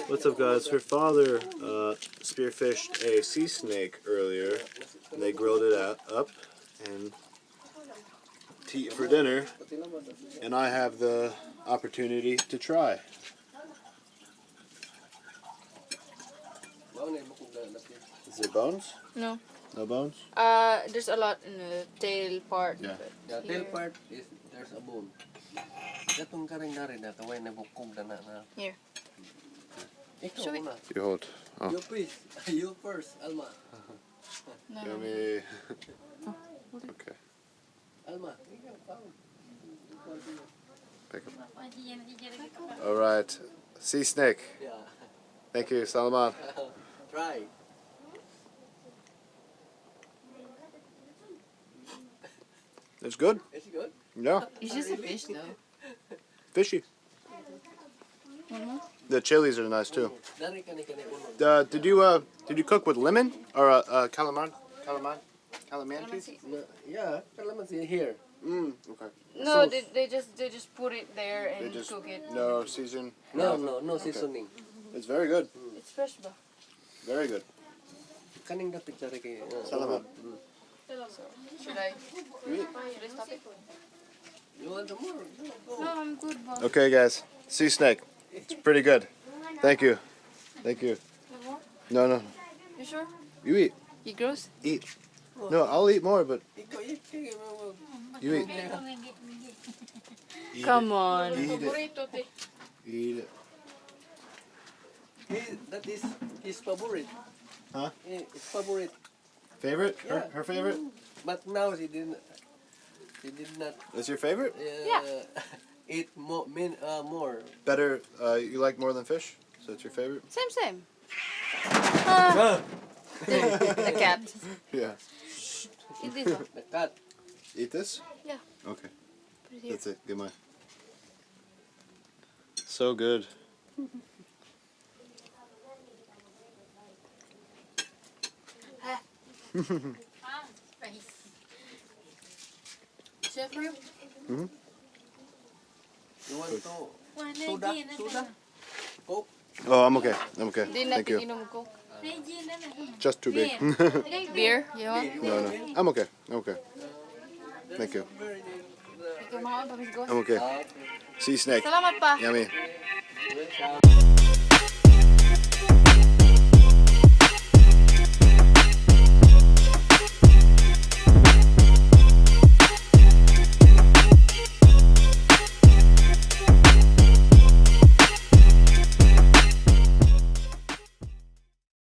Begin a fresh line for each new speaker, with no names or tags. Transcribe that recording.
What's up, guys? Her father spearfished a sea snake earlier, and they grilled it up and to eat for dinner, and I have the opportunity to try. Is there bones?
No.
No bones?
There's a lot in the tail part.
Yeah.
The tail part is there's a bone. Katong karing na rin na kaway na bukog na na.
Here.
Ikaw
Show it.
muna.
You hold. Oh.
You please. You first, Alma.
No.
Give me. Okay.
Alma.
Pick up. All right. Sea snake.
Yeah.
Thank you, Salman.
Try.
It's good.
It's good.
Yeah.
It's just a fish though.
Fishy.
One more?
The chilies are nice too.
Dari kani uno.
Did you cook with lemon or calaman? Calamantes?
Yeah, calamansi here.
Okay.
No, they just put it there
They
and
just
cook it.
no season.
No seasoning.
It's very good.
It's fresh ba?
Very good.
Kaning dapat dari kay
Salamat.
Should I?
You eat.
Should I stop it?
You want some more?
No, I'm good, boss.
Okay, guys. Sea snake. It's pretty good. Thank you. Thank you.
You want?
No.
You sure?
You eat.
You gross?
Eat. No, I'll eat more, but
Ikaw eat.
you eat. Eat
Come
it.
on.
Eat it. Eat it.
That is his favorite.
Huh?
His favorite.
Favorite?
Yeah.
Her favorite?
But now she did not.
That's your favorite?
Yeah.
Eat more.
Better. You like more than fish? So it's your favorite?
Same. The cat.
Yeah.
Eat this one.
The cat.
Eat this?
Yeah.
Okay.
Put it here.
That's it. Good mine. So good.
Chef for you?
Mm-hmm.
You want to soda? Coke?
Oh, I'm okay. I'm okay.
Hindi
Thank
natin
you.
inom ko.
Just too big.
Beer? You want?
No. I'm okay. I'm okay. Thank you.
Ikaw mga,
I'm okay. Sea snake.
Salamat pa.
Yummy.